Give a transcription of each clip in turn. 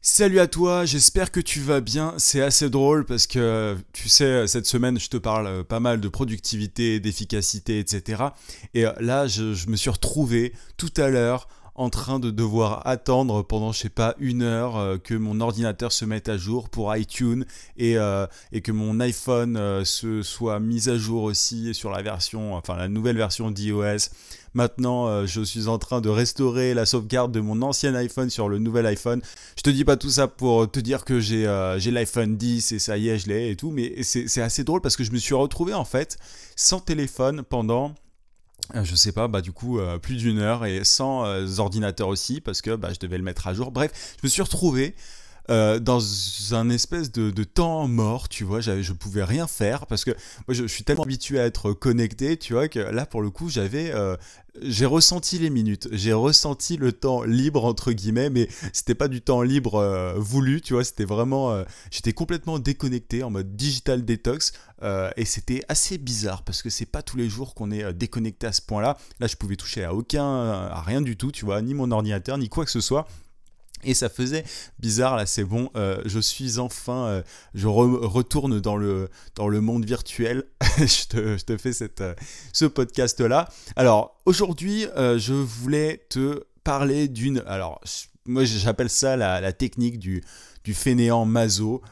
Salut à toi, j'espère que tu vas bien. C'est assez drôle parce que, tu sais, cette semaine, je te parle pas mal de productivité, d'efficacité, etc. Et là, je me suis retrouvé tout à l'heure en train de devoir attendre pendant, je sais pas, une heure que mon ordinateur se mette à jour pour iTunes et que mon iPhone se soit mis à jour aussi sur la nouvelle version d'iOS. Maintenant, je suis en train de restaurer la sauvegarde de mon ancien iPhone sur le nouvel iPhone. Je te dis pas tout ça pour te dire que j'ai l'iPhone 10 et ça y est, je l'ai et tout, mais c'est assez drôle parce que je me suis retrouvé en fait sans téléphone pendant je sais pas, bah du coup plus d'une heure et sans ordinateur aussi parce que bah, je devais le mettre à jour. Bref, je me suis retrouvé dans un espèce de temps mort, tu vois, je pouvais rien faire parce que moi je suis tellement habitué à être connecté, tu vois, que là pour le coup j'ai ressenti les minutes, j'ai ressenti le temps libre entre guillemets, mais c'était pas du temps libre voulu, tu vois, c'était vraiment, j'étais complètement déconnecté en mode digital detox et c'était assez bizarre parce que c'est pas tous les jours qu'on est déconnecté à ce point-là. Là, je pouvais toucher à rien du tout, tu vois, ni mon ordinateur, ni quoi que ce soit. Et ça faisait bizarre, là c'est bon, je retourne dans le monde virtuel, je te fais ce podcast-là. Alors aujourd'hui, je voulais te parler moi j'appelle ça la technique du fainéant Mazo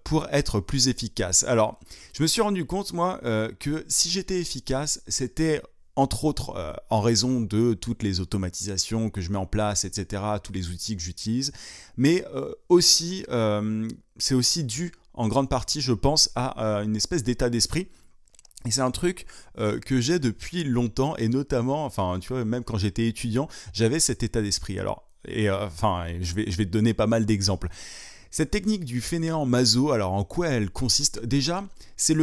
pour être plus efficace. Alors, je me suis rendu compte, moi, que si j'étais efficace, c'était entre autres en raison de toutes les automatisations que je mets en place, etc., tous les outils que j'utilise, mais c'est aussi dû en grande partie, je pense, à une espèce d'état d'esprit. Et c'est un truc que j'ai depuis longtemps, et notamment, enfin, tu vois, même quand j'étais étudiant, j'avais cet état d'esprit. Alors, je vais te donner pas mal d'exemples. Cette technique du fainéant Mazo, alors en quoi elle consiste? Déjà, c'est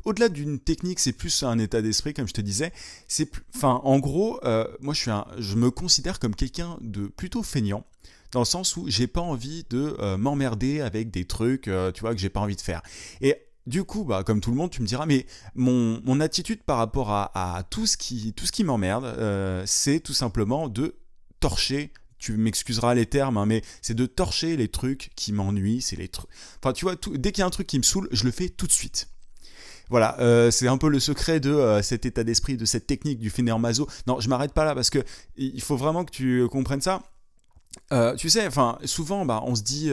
au-delà d'une technique, c'est plus un état d'esprit, comme je te disais. En gros, moi, je me considère comme quelqu'un de plutôt feignant, dans le sens où j'ai pas envie de m'emmerder avec des trucs, tu vois, que j'ai pas envie de faire. Et du coup, bah, comme tout le monde, tu me diras, mais mon attitude par rapport à tout ce qui m'emmerde, c'est tout simplement de torcher. Tu m'excuseras les termes, hein, mais c'est de torcher les trucs qui m'ennuient, c'est les trucs. Enfin, tu vois, dès qu'il y a un truc qui me saoule, je le fais tout de suite. Voilà, c'est un peu le secret de cet état d'esprit, de cette technique du fainéant Mazo. Non, je m'arrête pas là parce que il faut vraiment que tu comprennes ça. Tu sais, enfin, souvent, bah, on se dit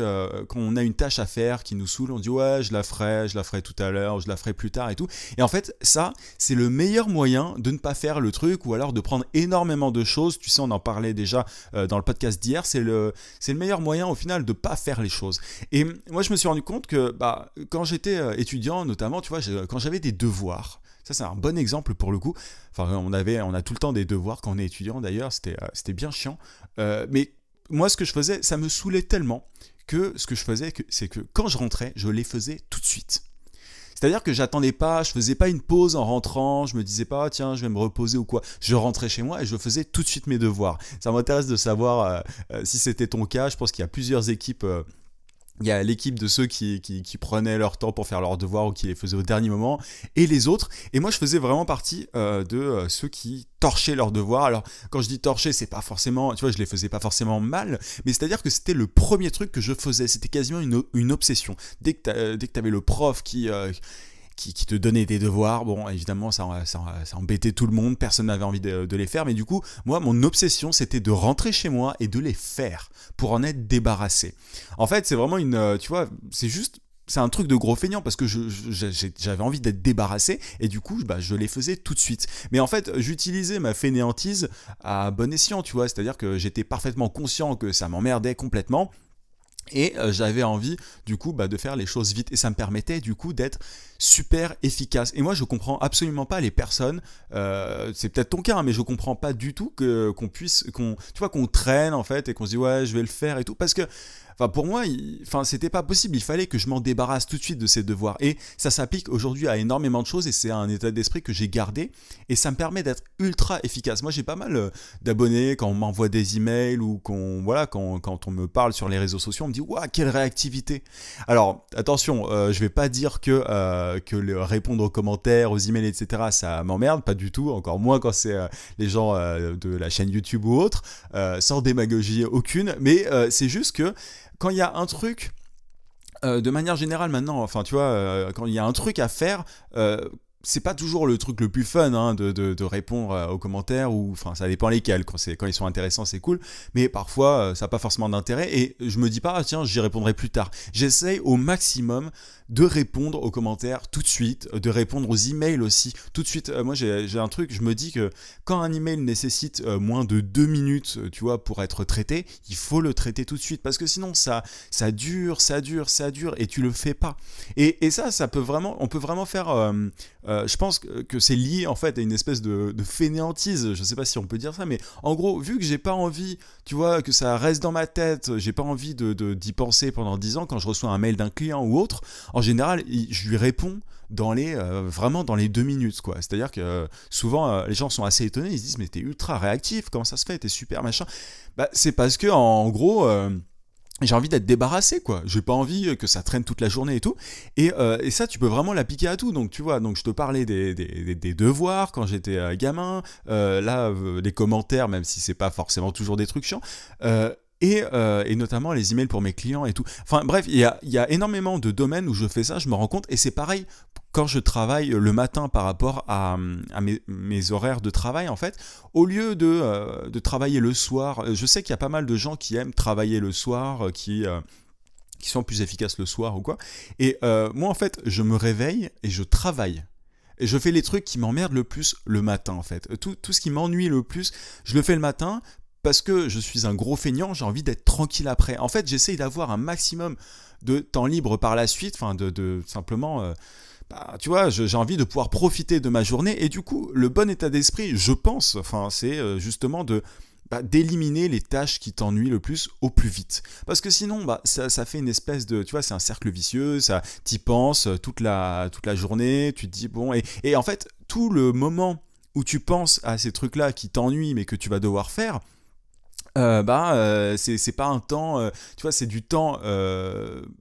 quand on a une tâche à faire qui nous saoule, on dit ouais, je la ferai tout à l'heure, je la ferai plus tard et tout. Et en fait, ça, c'est le meilleur moyen de ne pas faire le truc ou alors de prendre énormément de choses. Tu sais, on en parlait déjà dans le podcast d'hier. C'est le meilleur moyen au final de pas faire les choses. Et moi, je me suis rendu compte que bah, quand j'étais étudiant, notamment, tu vois, quand j'avais des devoirs. Ça, c'est un bon exemple pour le coup. Enfin, on a tout le temps des devoirs quand on est étudiant d'ailleurs. C'était bien chiant. Mais moi, ce que je faisais, ça me saoulait tellement que ce que je faisais, c'est que quand je rentrais, je les faisais tout de suite. C'est-à-dire que j'attendais pas, je faisais pas une pause en rentrant, je me disais pas tiens je vais me reposer ou quoi. Je rentrais chez moi et je faisais tout de suite mes devoirs. Ça m'intéresse de savoir si c'était ton cas. Je pense qu'il y a plusieurs équipes. Il y a l'équipe de ceux qui prenaient leur temps pour faire leurs devoirs ou qui les faisaient au dernier moment, et les autres. Et moi, je faisais vraiment partie de ceux qui torchaient leurs devoirs. Alors, quand je dis torcher, c'est pas forcément, tu vois, je les faisais pas forcément mal, mais c'est-à-dire que c'était le premier truc que je faisais. C'était quasiment une obsession. Dès que t'avais le prof qui te donnait des devoirs. Bon, évidemment, ça embêtait tout le monde, personne n'avait envie de les faire, mais du coup, moi, mon obsession, c'était de rentrer chez moi et de les faire pour en être débarrassé. En fait, c'est vraiment tu vois, c'est un truc de gros feignant parce que j'avais envie d'être débarrassé et du coup bah, je les faisais tout de suite. Mais en fait j'utilisais ma fainéantise à bon escient, tu vois, c'est-à-dire que j'étais parfaitement conscient que ça m'emmerdait complètement. Et j'avais envie du coup bah, de faire les choses vite et ça me permettait du coup d'être super efficace. Et moi je comprends absolument pas les personnes, c'est peut-être ton cas hein, mais je comprends pas du tout qu'on traîne en fait et qu'on se dit ouais je vais le faire et tout parce que pour moi, c'était pas possible. Il fallait que je m'en débarrasse tout de suite de ces devoirs. Et ça s'applique aujourd'hui à énormément de choses et c'est un état d'esprit que j'ai gardé. Et ça me permet d'être ultra efficace. Moi, j'ai pas mal d'abonnés quand on m'envoie des emails ou quand on me parle sur les réseaux sociaux, on me dit waouh, quelle réactivité. Alors, attention, je vais pas dire que répondre aux commentaires, aux emails, etc., ça m'emmerde. Pas du tout. Encore moins quand c'est les gens de la chaîne YouTube ou autre, sans démagogie aucune. Mais c'est juste que quand il y a un truc, de manière générale maintenant, enfin tu vois, quand il y a un truc à faire, c'est pas toujours le truc le plus fun hein, de répondre aux commentaires, ou enfin ça dépend lesquels, quand ils sont intéressants c'est cool, mais parfois ça n'a pas forcément d'intérêt et je me dis pas ah, tiens j'y répondrai plus tard. J'essaye au maximum de répondre aux commentaires tout de suite, de répondre aux emails aussi tout de suite. Moi j'ai un truc, je me dis que quand un email nécessite moins de 2 minutes tu vois pour être traité, il faut le traiter tout de suite parce que sinon ça dure et tu le fais pas. Et ça peut vraiment, on peut vraiment faire je pense que c'est lié en fait à une espèce de fainéantise, je sais pas si on peut dire ça, mais en gros, vu que j'ai pas envie, tu vois, que ça reste dans ma tête, j'ai pas envie d'y penser pendant 10 ans quand je reçois un mail d'un client ou autre, en général, je lui réponds vraiment dans les 2 minutes, quoi. C'est-à-dire que souvent, les gens sont assez étonnés, ils se disent, mais t'es ultra réactif, comment ça se fait, t'es super machin. Bah, c'est parce que, en gros, j'ai envie d'être débarrassé, quoi. J'ai pas envie que ça traîne toute la journée et tout. Et ça, tu peux vraiment l'appliquer à tout. Donc, tu vois, donc je te parlais des devoirs quand j'étais gamin. Les commentaires, même si c'est pas forcément toujours des trucs chiants. Et notamment les emails pour mes clients et tout. Enfin bref, il y a énormément de domaines où je fais ça, je me rends compte. Et c'est pareil quand je travaille le matin par rapport à mes horaires de travail, en fait. Au lieu de travailler le soir, je sais qu'il y a pas mal de gens qui aiment travailler le soir, qui sont plus efficaces le soir ou quoi. Et moi, en fait, je me réveille et je travaille. Et je fais les trucs qui m'emmerdent le plus le matin, en fait. Tout ce qui m'ennuie le plus, je le fais le matin parce que je suis un gros feignant, j'ai envie d'être tranquille après. En fait, j'essaye d'avoir un maximum de temps libre par la suite, enfin de simplement... tu vois, j'ai envie de pouvoir profiter de ma journée. Et du coup, le bon état d'esprit, je pense, enfin, c'est justement d'éliminer les tâches qui t'ennuient le plus au plus vite. Parce que sinon, ça fait une espèce de... Tu vois, c'est un cercle vicieux, ça t'y penses toute la journée, tu te dis, bon... Et en fait, tout le moment où tu penses à ces trucs-là qui t'ennuient mais que tu vas devoir faire... c'est pas un temps tu vois, c'est du temps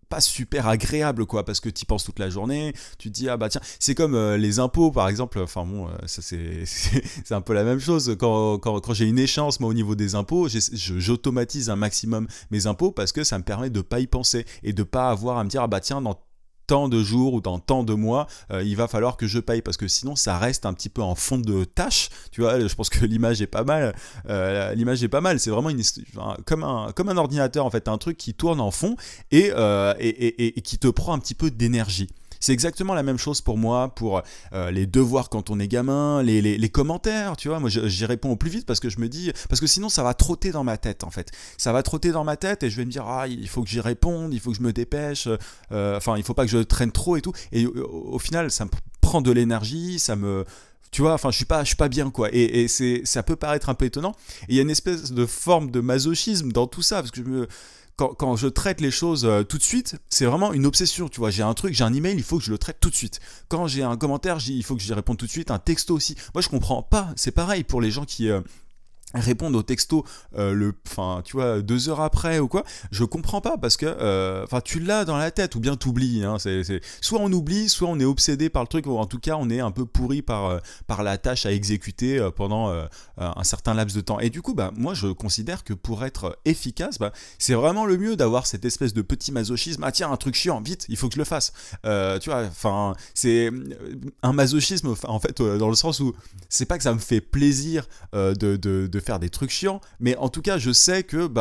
pas super agréable, quoi, parce que tu y penses toute la journée, tu te dis ah bah tiens, c'est comme les impôts par exemple, enfin bon, ça c'est un peu la même chose quand j'ai une échéance moi au niveau des impôts, j'automatise un maximum mes impôts parce que ça me permet de pas y penser et de pas avoir à me dire ah bah tiens, dans tant de jours ou dans tant de mois, il va falloir que je paye, parce que sinon ça reste un petit peu en fond de tâche, tu vois. Je pense que l'image est pas mal, c'est vraiment comme un ordinateur en fait, un truc qui tourne en fond et qui te prend un petit peu d'énergie. C'est exactement la même chose pour moi, pour les devoirs quand on est gamin, les commentaires, tu vois. Moi, j'y réponds au plus vite parce que je me dis... Parce que sinon, ça va trotter dans ma tête, en fait. Ça va trotter dans ma tête et je vais me dire, ah, il faut que j'y réponde, il faut que je me dépêche, enfin, il faut pas que je traîne trop et tout. Et au final, ça me prend de l'énergie, ça me... Tu vois, enfin, je suis pas bien, quoi. Et ça peut paraître un peu étonnant. Et il y a une espèce de forme de masochisme dans tout ça, parce que quand je traite les choses tout de suite, c'est vraiment une obsession, tu vois. J'ai un email, il faut que je le traite tout de suite. Quand j'ai un commentaire, il faut que j'y réponde tout de suite. Un texto aussi. Moi, je comprends pas. C'est pareil pour les gens qui répondre au texto tu vois, 2 heures après ou quoi, je comprends pas, parce que tu l'as dans la tête, ou bien t'oublies, hein, soit on oublie, soit on est obsédé par le truc, ou en tout cas on est un peu pourri par la tâche à exécuter pendant un certain laps de temps. Et du coup, moi je considère que pour être efficace, c'est vraiment le mieux d'avoir cette espèce de petit masochisme. Ah tiens, un truc chiant, vite, il faut que je le fasse. Tu vois, enfin, c'est un masochisme en fait, dans le sens où c'est pas que ça me fait plaisir de faire des trucs chiants, mais en tout cas je sais que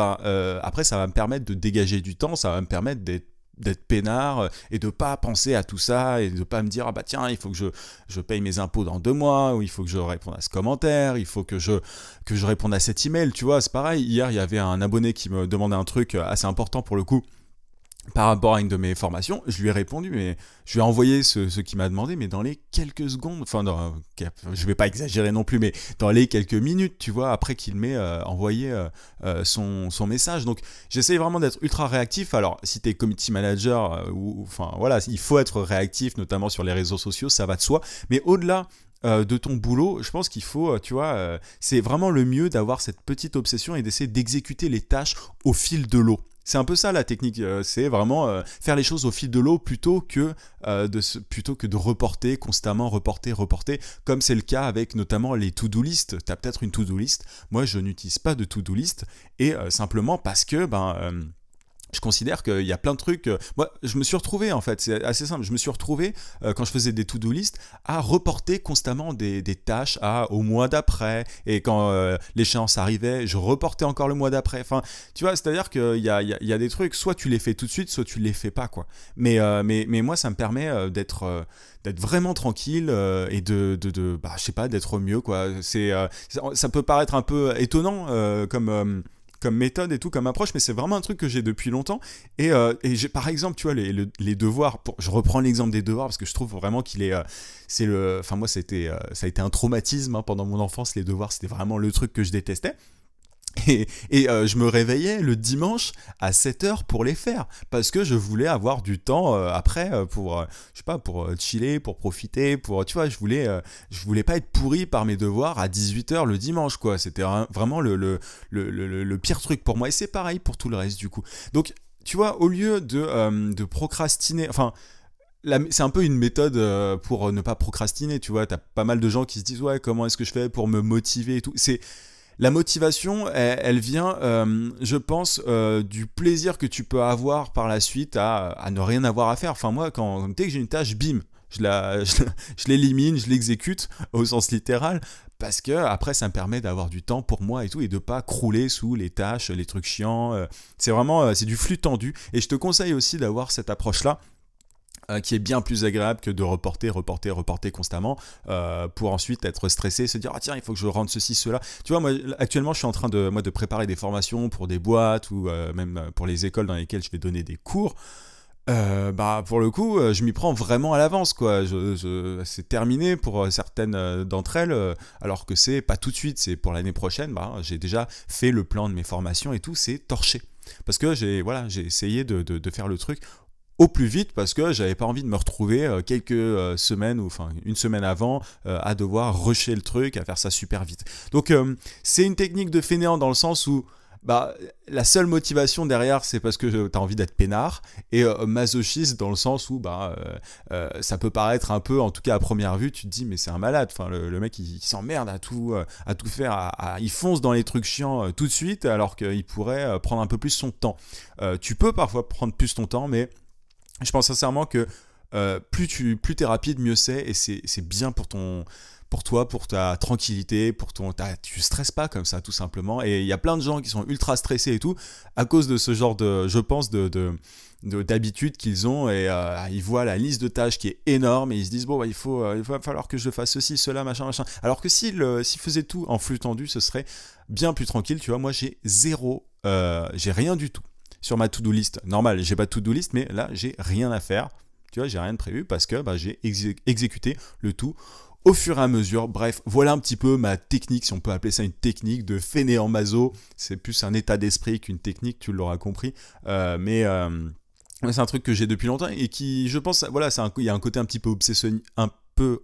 après ça va me permettre de dégager du temps, ça va me permettre d'être peinard et de pas penser à tout ça, et de pas me dire ah bah tiens, il faut que je paye mes impôts dans 2 mois, ou il faut que je réponde à ce commentaire, il faut que je réponde à cet email. Tu vois, c'est pareil, hier il y avait un abonné qui me demandait un truc assez important pour le coup par rapport à une de mes formations. Je lui ai répondu, mais je lui ai envoyé ce qu'il m'a demandé, mais dans les quelques secondes, enfin, je vais pas exagérer non plus, mais dans les quelques minutes, tu vois, après qu'il m'ait envoyé son message. Donc, j'essaye vraiment d'être ultra réactif. Alors, si t'es community manager, enfin, voilà, il faut être réactif, notamment sur les réseaux sociaux, ça va de soi. Mais au-delà de ton boulot, je pense qu'il faut, tu vois, c'est vraiment le mieux d'avoir cette petite obsession et d'essayer d'exécuter les tâches au fil de l'eau. C'est un peu ça la technique, c'est vraiment faire les choses au fil de l'eau plutôt que de reporter, constamment reporter, comme c'est le cas avec notamment les to-do list. Tu as peut-être une to-do list, moi je n'utilise pas de to-do list, et simplement parce que je considère qu'il y a plein de trucs. Moi, je me suis retrouvé, en fait, c'est assez simple. Je me suis retrouvé, quand je faisais des to-do list, à reporter constamment des tâches au mois d'après. Et quand l'échéance arrivait, je reportais encore le mois d'après. Enfin, tu vois, c'est-à-dire qu'il y a des trucs, soit tu les fais tout de suite, soit tu les fais pas, quoi. Mais moi, ça me permet d'être vraiment tranquille et bah, je sais pas, d'être mieux, quoi. Ça peut paraître un peu étonnant comme méthode et tout, comme approche, mais c'est vraiment un truc que j'ai depuis longtemps. Et j'ai, par exemple, tu vois, les devoirs, je reprends l'exemple des devoirs parce que je trouve vraiment qu'il est. Enfin, moi, ça a été un traumatisme hein, pendant mon enfance, les devoirs, c'était vraiment le truc que je détestais. Je me réveillais le dimanche à 7h pour les faire parce que je voulais avoir du temps après pour je sais pas, pour chiller, pour profiter, tu vois, je voulais pas être pourri par mes devoirs à 18h le dimanche, quoi. C'était vraiment le pire truc pour moi, et c'est pareil pour tout le reste du coup. Donc tu vois, au lieu de procrastiner, enfin c'est un peu une méthode pour ne pas procrastiner, tu vois. T'as pas mal de gens qui se disent ouais, comment est-ce que je fais pour me motiver et tout. La motivation, elle vient, je pense, du plaisir que tu peux avoir par la suite à ne rien avoir à faire. Enfin, moi, dès que j'ai une tâche, bim, je l'élimine, je l'exécute au sens littéral, parce que après, ça me permet d'avoir du temps pour moi et tout, et de pas crouler sous les tâches, les trucs chiants. C'est vraiment, c'est du flux tendu. Et je te conseille aussi d'avoir cette approche-là, qui est bien plus agréable que de reporter constamment pour ensuite être stressé, se dire ah tiens, il faut que je rende ceci, cela. Tu vois, moi actuellement je suis en train de préparer des formations pour des boîtes ou même pour les écoles dans lesquelles je vais donner des cours. Bah pour le coup je m'y prends vraiment à l'avance, quoi. C'est terminé pour certaines d'entre elles, alors que c'est pas tout de suite, c'est pour l'année prochaine. Bah, j'ai déjà fait le plan de mes formations et tout, c'est torché parce que j'ai essayé de faire le truc au plus vite parce que j'avais pas envie de me retrouver quelques semaines ou enfin une semaine avant à devoir rusher le truc, à faire ça super vite. Donc c'est une technique de fainéant dans le sens où bah, la seule motivation derrière c'est parce que t'as envie d'être peinard, et masochiste dans le sens où ça peut paraître un peu, en tout cas à première vue, tu te dis mais c'est un malade, enfin, le mec il s'emmerde à tout faire, il fonce dans les trucs chiants tout de suite alors qu'il pourrait prendre un peu plus son temps. Tu peux parfois prendre plus ton temps, mais je pense sincèrement que plus t'es rapide, mieux c'est, et c'est bien pour toi, pour ta tranquillité, tu stresses pas comme ça tout simplement. Et il y a plein de gens qui sont ultra stressés et tout à cause de ce genre de, je pense, d'habitude qu'ils ont, et ils voient la liste de tâches qui est énorme et ils se disent bon bah, il va falloir que je fasse ceci, cela, machin. Alors que s'ils faisaient tout en flux tendu, ce serait bien plus tranquille. Tu vois, moi j'ai j'ai rien du tout sur ma to-do list. Normal, j'ai pas de to-do list, mais là j'ai rien à faire. Tu vois, j'ai rien de prévu parce que j'ai exécuté le tout au fur et à mesure. Bref, voilà un petit peu ma technique, si on peut appeler ça une technique de fainéant maso. C'est plus un état d'esprit qu'une technique, tu l'auras compris. Mais c'est un truc que j'ai depuis longtemps et qui, je pense, voilà, il y a un côté un petit peu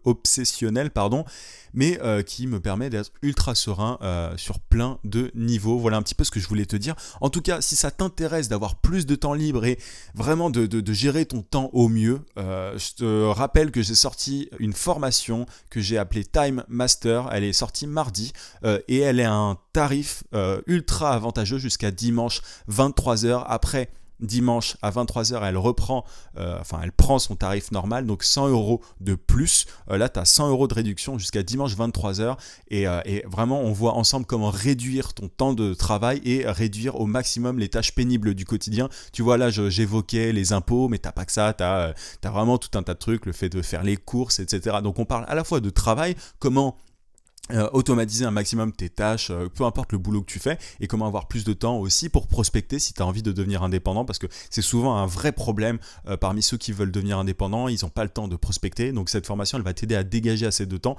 obsessionnel, pardon, mais qui me permet d'être ultra serein sur plein de niveaux. Voilà un petit peu ce que je voulais te dire. En tout cas, si ça t'intéresse d'avoir plus de temps libre et vraiment de gérer ton temps au mieux, je te rappelle que j'ai sorti une formation que j'ai appelée Time Master. Elle est sortie mardi et elle est à un tarif ultra avantageux jusqu'à dimanche 23h. Après dimanche à 23h, elle prend son tarif normal, donc 100 € de plus. Là, tu as 100 € de réduction jusqu'à dimanche 23h. Et vraiment, on voit ensemble comment réduire ton temps de travail et réduire au maximum les tâches pénibles du quotidien. Tu vois, là, j'évoquais les impôts, mais t'as pas que ça. T'as vraiment tout un tas de trucs, le fait de faire les courses, etc. Donc, on parle à la fois de travail, comment automatiser un maximum tes tâches, peu importe le boulot que tu fais, et comment avoir plus de temps aussi pour prospecter si tu as envie de devenir indépendant, parce que c'est souvent un vrai problème parmi ceux qui veulent devenir indépendants, ils n'ont pas le temps de prospecter. Donc cette formation elle va t'aider à dégager assez de temps,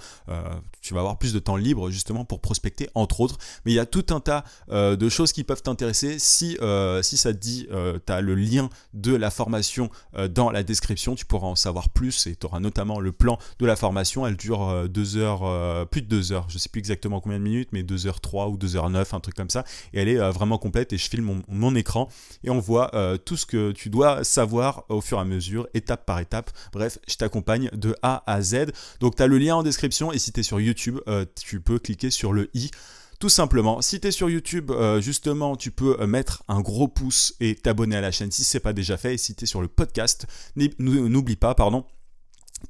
tu vas avoir plus de temps libre justement pour prospecter entre autres. Mais il y a tout un tas de choses qui peuvent t'intéresser. Si ça te dit, tu as le lien de la formation dans la description, tu pourras en savoir plus et tu auras notamment le plan de la formation. Elle dure 2 heures, plus de 2 heures, je sais plus exactement combien de minutes, mais 2h03 ou 2h09, un truc comme ça, et elle est vraiment complète, et je filme mon écran et on voit tout ce que tu dois savoir au fur et à mesure, étape par étape. Bref, je t'accompagne de A à Z. Donc tu as le lien en description, et si tu es sur YouTube, tu peux cliquer sur le i. Tout simplement, si tu es sur YouTube, justement, tu peux mettre un gros pouce et t'abonner à la chaîne si ce n'est pas déjà fait. Et si tu es sur le podcast, n'oublie pas,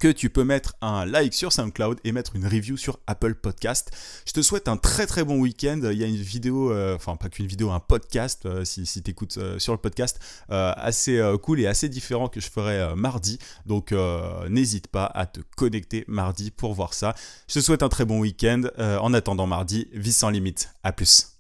que tu peux mettre un like sur SoundCloud et mettre une review sur Apple Podcast. Je te souhaite un très très bon week-end. Il y a une vidéo, pas qu'une vidéo, un podcast, si tu écoutes sur le podcast, assez cool et assez différent que je ferai mardi. Donc n'hésite pas à te connecter mardi pour voir ça. Je te souhaite un très bon week-end. En attendant mardi, vis sans limite. À plus.